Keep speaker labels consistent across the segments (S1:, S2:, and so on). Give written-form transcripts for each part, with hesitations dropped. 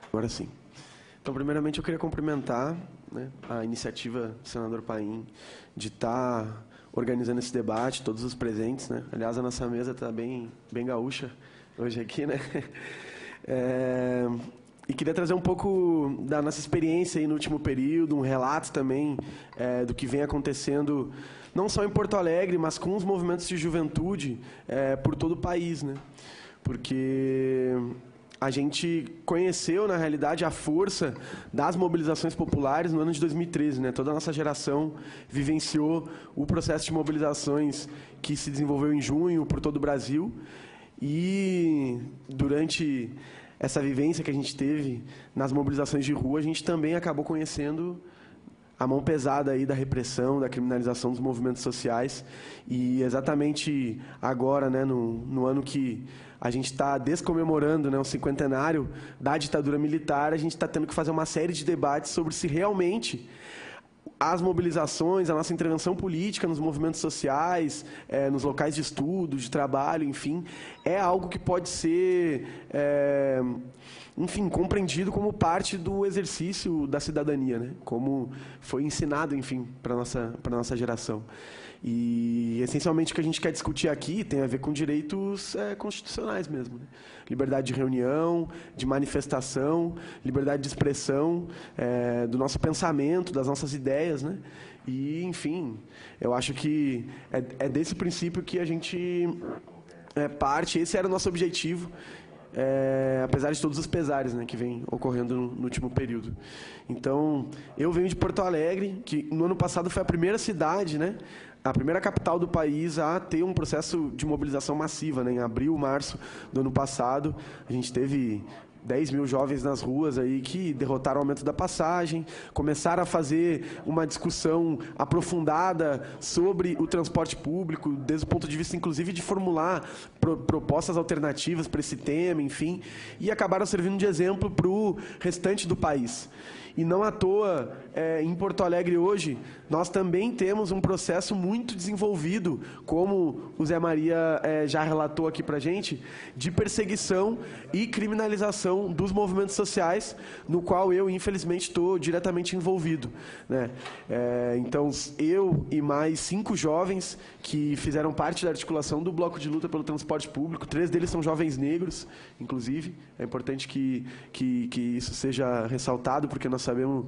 S1: Agora sim. Então, primeiramente, eu queria cumprimentar, né, a iniciativa do senador Paim de estar organizando esse debate, todos os presentes, né? Aliás, a nossa mesa está bem gaúcha hoje aqui, né? E queria trazer um pouco da nossa experiência aí no último período, um relato também do que vem acontecendo, não só em Porto Alegre, mas com os movimentos de juventude por todo o país, né? Porque a gente conheceu, na realidade, a força das mobilizações populares no ano de 2013. Né? Toda a nossa geração vivenciou o processo de mobilizações que se desenvolveu em junho por todo o Brasil. E, durante essa vivência que a gente teve nas mobilizações de rua, a gente também acabou conhecendo a mão pesada aí da repressão, da criminalização dos movimentos sociais. E exatamente agora, né, no ano que a gente está descomemorando, né, o cinquentenário da ditadura militar, a gente está tendo que fazer uma série de debates sobre se realmente as mobilizações, a nossa intervenção política nos movimentos sociais, nos locais de estudo, de trabalho, enfim, é algo que pode ser, enfim, compreendido como parte do exercício da cidadania, né? Como foi ensinado, enfim, para a nossa geração. E, essencialmente, o que a gente quer discutir aqui tem a ver com direitos constitucionais mesmo. Né? Liberdade de reunião, de manifestação, liberdade de expressão, do nosso pensamento, das nossas ideias. Né? E, enfim, eu acho que é desse princípio que a gente parte. Esse era o nosso objetivo, apesar de todos os pesares, né, que vem ocorrendo no último período. Então, eu venho de Porto Alegre, que no ano passado foi a primeira cidade, né, a primeira capital do país a ter um processo de mobilização massiva. Né, em abril, março do ano passado, a gente teve 10 mil jovens nas ruas aí que derrotaram o aumento da passagem, começaram a fazer uma discussão aprofundada sobre o transporte público, desde o ponto de vista, inclusive, de formular propostas alternativas para esse tema, enfim, e acabaram servindo de exemplo para o restante do país. E não à toa, em Porto Alegre hoje, nós também temos um processo muito desenvolvido, como o Zé Maria já relatou aqui para a gente, de perseguição e criminalização dos movimentos sociais, no qual eu, infelizmente, estou diretamente envolvido. Né? Então, eu e mais 5 jovens que fizeram parte da articulação do Bloco de Luta pelo Transporte Público, 3 deles são jovens negros, inclusive. É importante que isso seja ressaltado, porque nós sabemos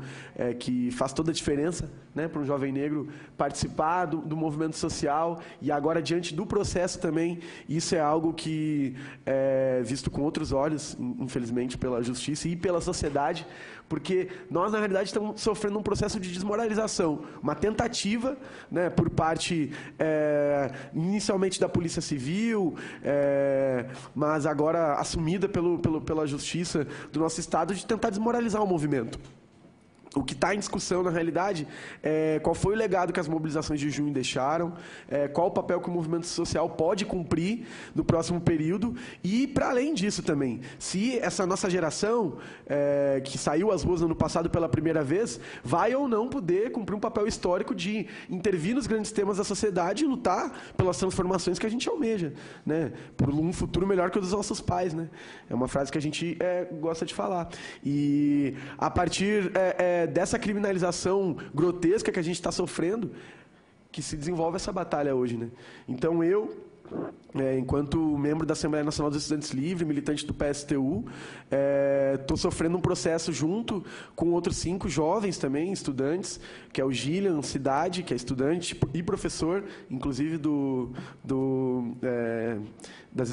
S1: que faz toda a diferença, né, para um jovem negro participar do movimento social. E agora, diante do processo também, isso é algo que é visto com outros olhos, infelizmente, pela justiça e pela sociedade, porque nós, na realidade, estamos sofrendo um processo de desmoralização, uma tentativa, né, por parte, inicialmente, da Polícia Civil, mas agora assumida pela justiça do nosso Estado, de tentar desmoralizar o movimento. O que está em discussão, na realidade, é qual foi o legado que as mobilizações de junho deixaram, qual o papel que o movimento social pode cumprir no próximo período e, para além disso também, se essa nossa geração, que saiu às ruas no ano passado pela primeira vez, vai ou não poder cumprir um papel histórico de intervir nos grandes temas da sociedade e lutar pelas transformações que a gente almeja, né? Por um futuro melhor que o dos nossos pais. Né? É uma frase que a gente gosta de falar. E, a partir dessa criminalização grotesca que a gente está sofrendo, que se desenvolve essa batalha hoje. Né? Então, eu, enquanto membro da Assembleia Nacional dos Estudantes Livres, militante do PSTU, estou sofrendo um processo junto com outros 5 jovens também, estudantes, que é o Gillian Cidade, que é estudante e professor, inclusive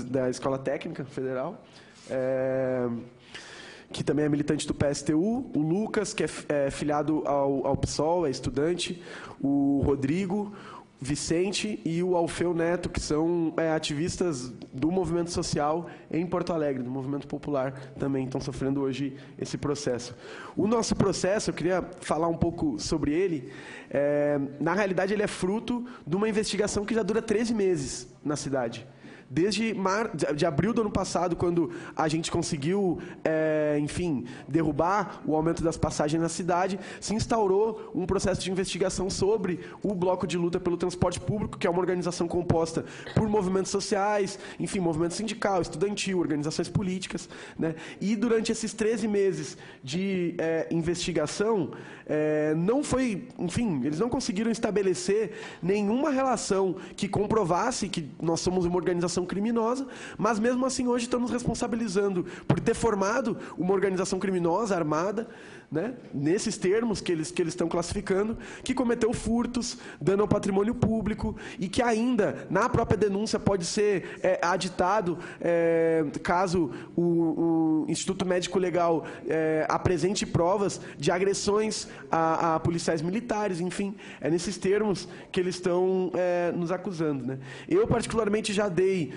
S1: da Escola Técnica Federal, que também é militante do PSTU, o Lucas, que é filiado ao PSOL, é estudante, o Rodrigo, Vicente e o Alfeu Neto, que são ativistas do movimento social em Porto Alegre, do movimento popular também, estão sofrendo hoje esse processo. O nosso processo, eu queria falar um pouco sobre ele, na realidade ele é fruto de uma investigação que já dura 13 meses na cidade. desde de abril do ano passado, quando a gente conseguiu, enfim, derrubar o aumento das passagens na cidade, se instaurou um processo de investigação sobre o Bloco de Luta pelo Transporte Público, que é uma organização composta por movimentos sociais, enfim, movimento sindical, estudantil, organizações políticas, né? E durante esses 13 meses de investigação, não foi, enfim, eles não conseguiram estabelecer nenhuma relação que comprovasse que nós somos uma organização criminosa, mas mesmo assim hoje estamos responsabilizando por ter formado uma organização criminosa armada, né, nesses termos que eles estão classificando, que cometeu furtos, dano ao patrimônio público e que ainda, na própria denúncia, pode ser aditado, caso o Instituto Médico Legal apresente provas de agressões a policiais militares, enfim, é nesses termos que eles estão nos acusando, né? Eu, particularmente, já dei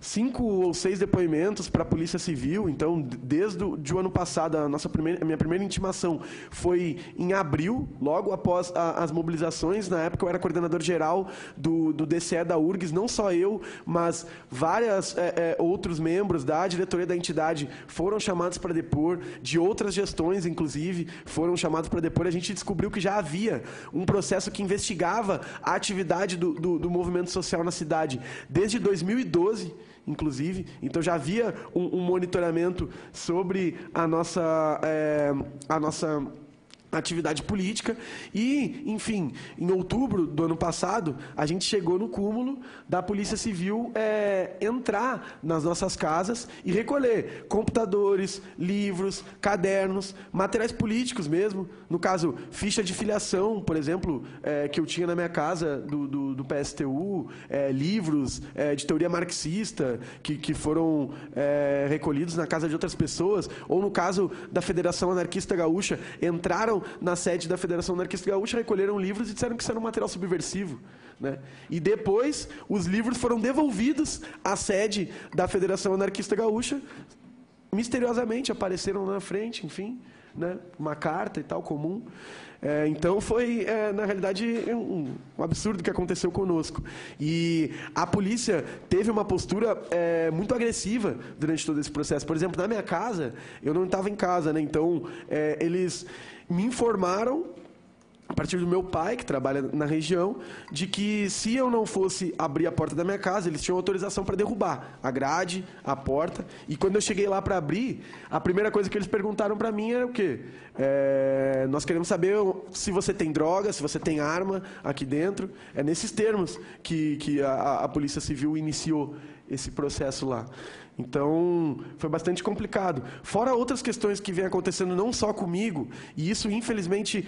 S1: 5 ou 6 depoimentos para a Polícia Civil, então, desde o ano passado, a minha primeira intimação foi em abril, logo após as mobilizações. Na época eu era coordenador geral do DCE da URGS, não só eu, mas vários outros membros da diretoria da entidade foram chamados para depor, de outras gestões, inclusive, foram chamados para depor. A gente descobriu que já havia um processo que investigava a atividade do movimento social na cidade desde 2012, inclusive. Então, já havia um monitoramento sobre a nossa atividade política e, enfim, em outubro do ano passado, a gente chegou no cúmulo da Polícia Civil entrar nas nossas casas e recolher computadores, livros, cadernos, materiais políticos mesmo, no caso, ficha de filiação, por exemplo, que eu tinha na minha casa do PSTU, livros de teoria marxista que foram recolhidos na casa de outras pessoas, ou no caso da Federação Anarquista Gaúcha, entraram na sede da Federação Anarquista Gaúcha, recolheram livros e disseram que isso era um material subversivo, né? E depois, os livros foram devolvidos à sede da Federação Anarquista Gaúcha, misteriosamente apareceram na frente, enfim, né? Uma carta e tal, comum. Então, foi, na realidade, um absurdo que aconteceu conosco. E a polícia teve uma postura muito agressiva durante todo esse processo. Por exemplo, na minha casa, eu não estava em casa, né? Então, eles me informaram, a partir do meu pai, que trabalha na região, de que se eu não fosse abrir a porta da minha casa, eles tinham autorização para derrubar a grade, a porta. E quando eu cheguei lá para abrir, a primeira coisa que eles perguntaram para mim era o quê? Nós queremos saber se você tem droga, se você tem arma aqui dentro. É nesses termos que a Polícia Civil iniciou esse processo lá. Então, foi bastante complicado. Fora outras questões que vêm acontecendo não só comigo, e isso, infelizmente,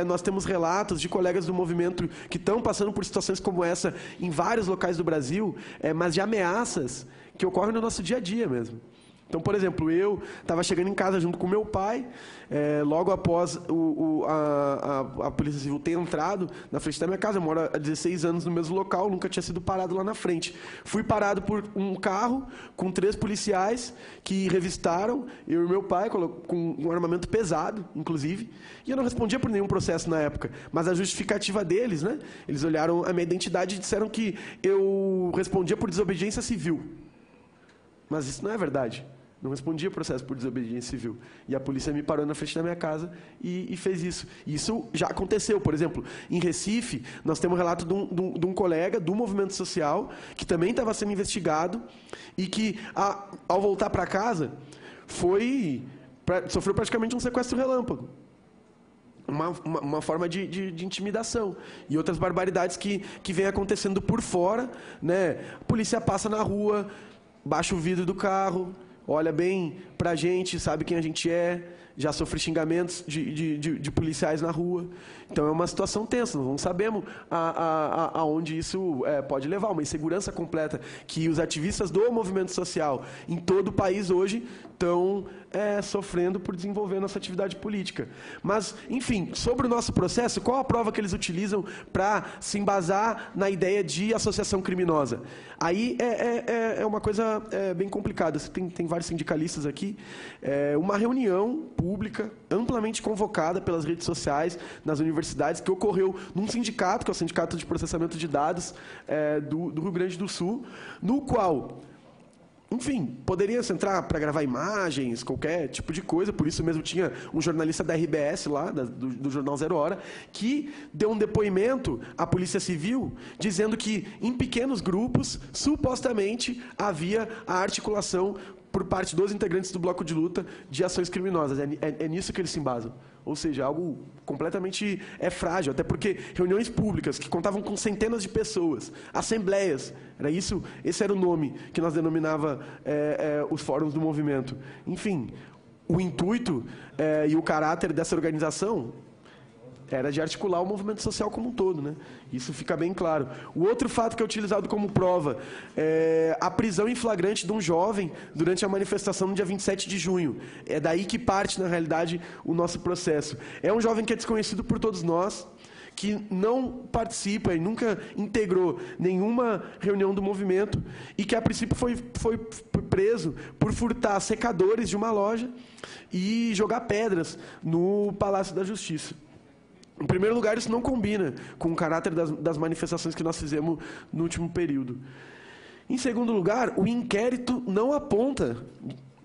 S1: nós temos relatos de colegas do movimento que estão passando por situações como essa em vários locais do Brasil, mas de ameaças que ocorrem no nosso dia a dia mesmo. Então, por exemplo, eu estava chegando em casa junto com meu pai, logo após a Polícia Civil ter entrado na frente da minha casa. Eu moro há 16 anos no mesmo local, nunca tinha sido parado lá na frente. Fui parado por um carro com 3 policiais que revistaram eu e meu pai, com um armamento pesado, inclusive, e eu não respondia por nenhum processo na época. Mas a justificativa deles, né? Eles olharam a minha identidade e disseram que eu respondia por desobediência civil. Mas isso não é verdade. Não respondia processo por desobediência civil. E a polícia me parou na frente da minha casa e fez isso. Isso já aconteceu. Por exemplo, em Recife, nós temos um relato de um colega do movimento social que também estava sendo investigado e que, ao voltar para casa, sofreu praticamente um sequestro relâmpago. Uma forma de intimidação. E outras barbaridades que vêm acontecendo por fora, né? A polícia passa na rua, baixa o vidro do carro, olha bem pra gente, sabe quem a gente é, já sofre xingamentos de policiais na rua. Então, é uma situação tensa, nós não sabemos aonde isso pode levar, uma insegurança completa que os ativistas do movimento social em todo o país hoje estão sofrendo por desenvolver a nossa atividade política. Mas, enfim, sobre o nosso processo, qual a prova que eles utilizam para se embasar na ideia de associação criminosa? Aí é uma coisa bem complicada. Você tem vários sindicalistas aqui. Uma reunião pública, amplamente convocada pelas redes sociais, nas universidades, que ocorreu num sindicato, que é o Sindicato de Processamento de Dados do Rio Grande do Sul, no qual, enfim, poderia se entrar para gravar imagens, qualquer tipo de coisa, por isso mesmo tinha um jornalista da RBS lá, do Jornal Zero Hora, que deu um depoimento à Polícia Civil, dizendo que, em pequenos grupos, supostamente havia a articulação por parte dos integrantes do bloco de luta de ações criminosas. É nisso que eles se embasam. Ou seja, algo completamente frágil, até porque reuniões públicas que contavam com centenas de pessoas, assembleias, esse era o nome que nós denominava os fóruns do movimento. Enfim, o intuito e o caráter dessa organização era de articular o movimento social como um todo, né? Isso fica bem claro. O outro fato que é utilizado como prova é a prisão em flagrante de um jovem durante a manifestação no dia 27 de junho. É daí que parte, na realidade, o nosso processo. É um jovem que é desconhecido por todos nós, que não participa e nunca integrou nenhuma reunião do movimento e que, a princípio, foi preso por furtar secadores de uma loja e jogar pedras no Palácio da Justiça. Em primeiro lugar, isso não combina com o caráter das manifestações que nós fizemos no último período. Em segundo lugar, o inquérito não aponta,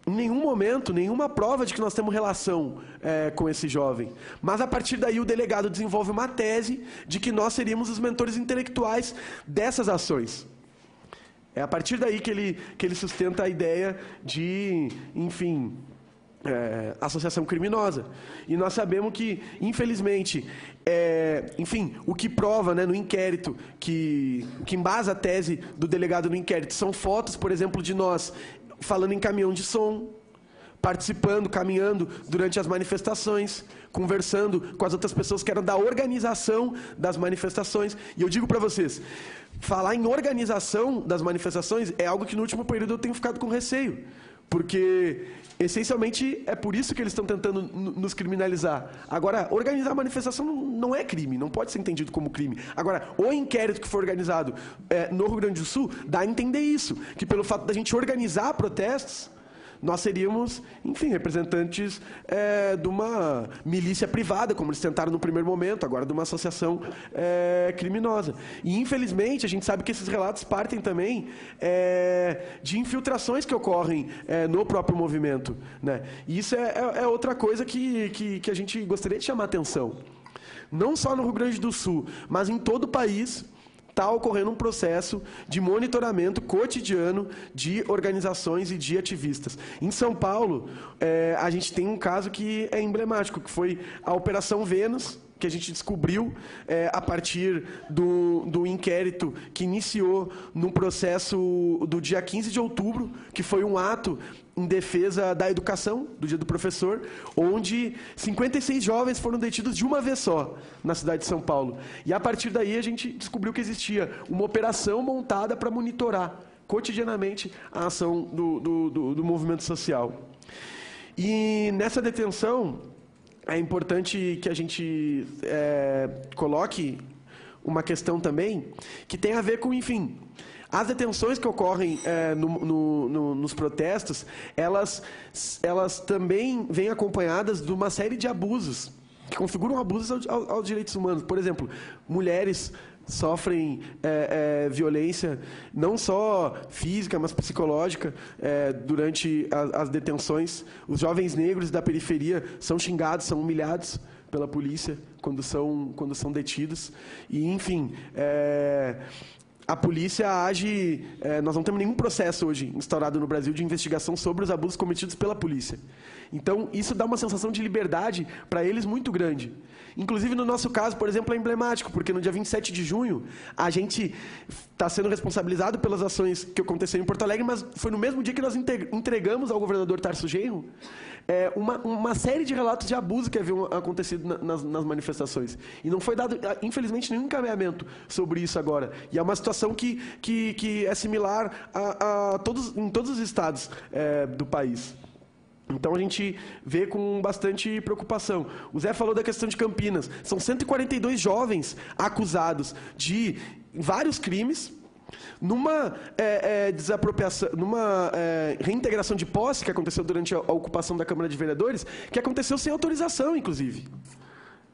S1: em nenhum momento, nenhuma prova de que nós temos relação com esse jovem. Mas, a partir daí, o delegado desenvolve uma tese de que nós seríamos os mentores intelectuais dessas ações. É a partir daí que ele sustenta a ideia de, enfim, associação criminosa. E nós sabemos que, infelizmente, enfim, o que prova, né, no inquérito, que embasa a tese do delegado no inquérito, são fotos, por exemplo, de nós falando em caminhão de som, participando, caminhando durante as manifestações, conversando com as outras pessoas que eram da organização das manifestações. E eu digo para vocês, falar em organização das manifestações é algo que no último período eu tenho ficado com receio. Porque, essencialmente, é por isso que eles estão tentando nos criminalizar. Agora, organizar a manifestação não é crime, não pode ser entendido como crime. Agora, o inquérito que foi organizado no Rio Grande do Sul dá a entender isso, que pelo fato da gente organizar protestos, nós seríamos, enfim, representantes de uma milícia privada, como eles tentaram no primeiro momento, agora de uma associação criminosa. E, infelizmente, a gente sabe que esses relatos partem também de infiltrações que ocorrem no próprio movimento, né? E isso é outra coisa que a gente gostaria de chamar a atenção. Não só no Rio Grande do Sul, mas em todo o país, está ocorrendo um processo de monitoramento cotidiano de organizações e de ativistas. Em São Paulo, a gente tem um caso que é emblemático, que foi a Operação Vênus, que a gente descobriu a partir do inquérito que iniciou no processo do dia 15 de outubro, que foi um ato em defesa da educação, do Dia do Professor, onde 56 jovens foram detidos de uma vez só na cidade de São Paulo. E, a partir daí, a gente descobriu que existia uma operação montada para monitorar cotidianamente a ação do movimento social. E, nessa detenção, é importante que a gente coloque uma questão também que tem a ver com, enfim, as detenções que ocorrem nos protestos, elas também vêm acompanhadas de uma série de abusos, que configuram abusos aos direitos humanos. Por exemplo, mulheres sofrem violência, não só física, mas psicológica, durante as detenções. Os jovens negros da periferia são xingados, são humilhados pela polícia quando são detidos. E, enfim, a polícia age... nós não temos nenhum processo hoje instaurado no Brasil de investigação sobre os abusos cometidos pela polícia. Então, isso dá uma sensação de liberdade para eles muito grande. Inclusive, no nosso caso, por exemplo, é emblemático, porque no dia 27 de junho, a gente está sendo responsabilizado pelas ações que aconteceram em Porto Alegre, mas foi no mesmo dia que nós entregamos ao governador Tarso Genro uma série de relatos de abuso que haviam acontecido nas manifestações. E não foi dado, infelizmente, nenhum encaminhamento sobre isso agora. E é uma situação que é similar em todos os estados do país. Então, a gente vê com bastante preocupação. O Zé falou da questão de Campinas. São 142 jovens acusados de vários crimes, numa desapropriação, numa reintegração de posse que aconteceu durante a ocupação da Câmara de Vereadores, que aconteceu sem autorização, inclusive.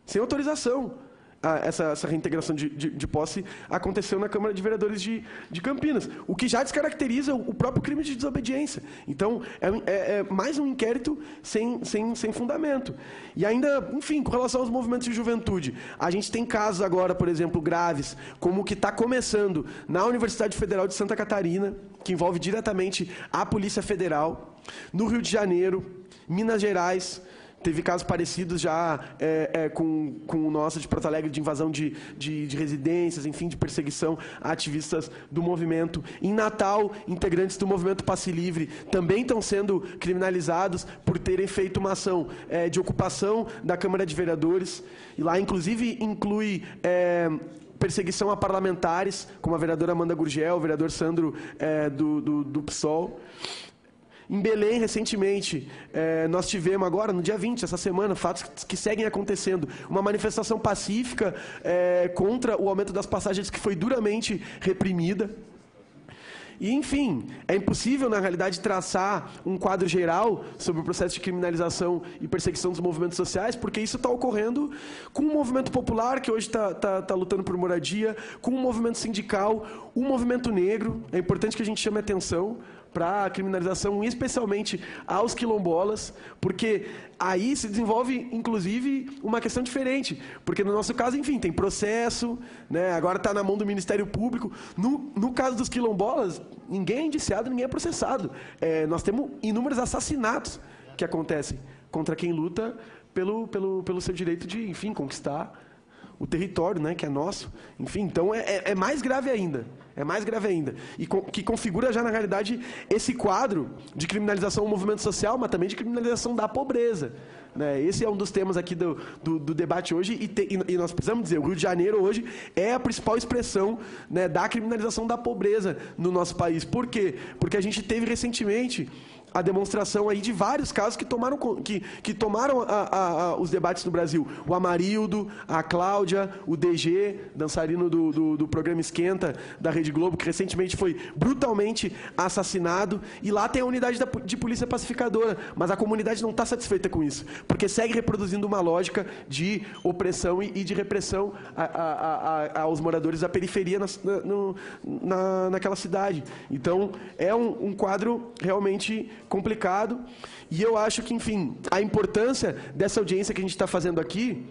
S1: Sem autorização. Essa reintegração de posse aconteceu na Câmara de Vereadores de Campinas, o que já descaracteriza o próprio crime de desobediência. Então, é mais um inquérito sem fundamento. E ainda, enfim, com relação aos movimentos de juventude, a gente tem casos agora, por exemplo, graves, como o que está começando na Universidade Federal de Santa Catarina, que envolve diretamente a Polícia Federal, no Rio de Janeiro, Minas Gerais. Teve casos parecidos já com o nosso de Porto Alegre, de invasão de residências, enfim, de perseguição a ativistas do movimento. Em Natal, integrantes do movimento Passe Livre também estão sendo criminalizados por terem feito uma ação de ocupação da Câmara de Vereadores. E lá, inclusive, inclui perseguição a parlamentares, como a vereadora Amanda Gurgel, o vereador Sandro do PSOL. Em Belém, recentemente, nós tivemos agora, no dia 20, essa semana, fatos que seguem acontecendo. Uma manifestação pacífica contra o aumento das passagens que foi duramente reprimida. E, enfim, é impossível, na realidade, traçar um quadro geral sobre o processo de criminalização e perseguição dos movimentos sociais, porque isso está ocorrendo com um movimento popular, que hoje está lutando por moradia, com um movimento sindical, um movimento negro. É importante que a gente chame a atenção para a criminalização, especialmente aos quilombolas, porque aí se desenvolve, inclusive, uma questão diferente. Porque, no nosso caso, enfim, tem processo, né? Agora está na mão do Ministério Público. No caso dos quilombolas, ninguém é indiciado, ninguém é processado. Nós temos inúmeros assassinatos que acontecem contra quem luta pelo seu direito de, enfim, conquistar o território, né, que é nosso. Enfim, então é mais grave ainda. É mais grave ainda. E que configura já, na realidade, esse quadro de criminalização do movimento social, mas também de criminalização da pobreza. Né? Esse é um dos temas aqui do debate hoje, e nós precisamos dizer, o Rio de Janeiro hoje é a principal expressão, né, da criminalização da pobreza no nosso país. Por quê? Porque a gente teve recentemente a demonstração aí de vários casos que tomaram os debates no Brasil. O Amarildo, a Cláudia, o DG, dançarino do programa Esquenta, da Rede Globo, que recentemente foi brutalmente assassinado. E lá tem a unidade de polícia pacificadora. Mas a comunidade não está satisfeita com isso, porque segue reproduzindo uma lógica de opressão e de repressão aos moradores da periferia naquela cidade. Então, é um quadro realmente complicado, e eu acho que, enfim, a importância dessa audiência que a gente está fazendo aqui,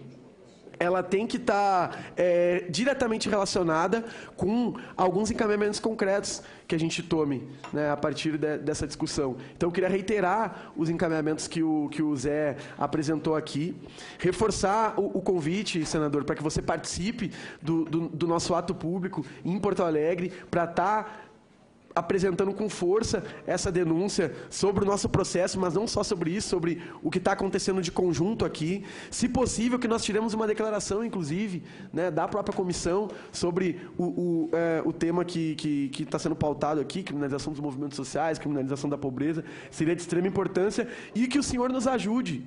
S1: ela tem que estar diretamente relacionada com alguns encaminhamentos concretos que a gente tome, né, a partir dessa discussão. Então, eu queria reiterar os encaminhamentos que o Zé apresentou aqui, reforçar o convite, senador, para que você participe do nosso ato público em Porto Alegre, para estar apresentando com força essa denúncia sobre o nosso processo, mas não só sobre isso, sobre o que está acontecendo de conjunto aqui. Se possível, que nós tiremos uma declaração, inclusive, né, da própria comissão sobre o tema que está sendo pautado aqui, criminalização dos movimentos sociais, criminalização da pobreza, seria de extrema importância, e que o senhor nos ajude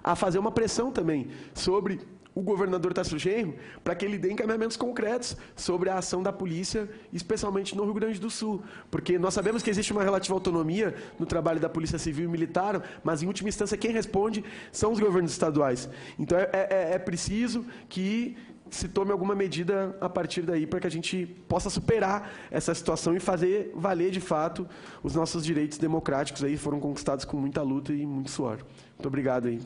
S1: a fazer uma pressão também sobre o governador Tarcísio Genro, para que ele dê encaminhamentos concretos sobre a ação da polícia, especialmente no Rio Grande do Sul. Porque nós sabemos que existe uma relativa autonomia no trabalho da Polícia Civil e Militar, mas, em última instância, quem responde são os governos estaduais. Então, é preciso que se tome alguma medida a partir daí para que a gente possa superar essa situação e fazer valer, de fato, os nossos direitos democráticos aí, foram conquistados com muita luta e muito suor. Muito obrigado aí.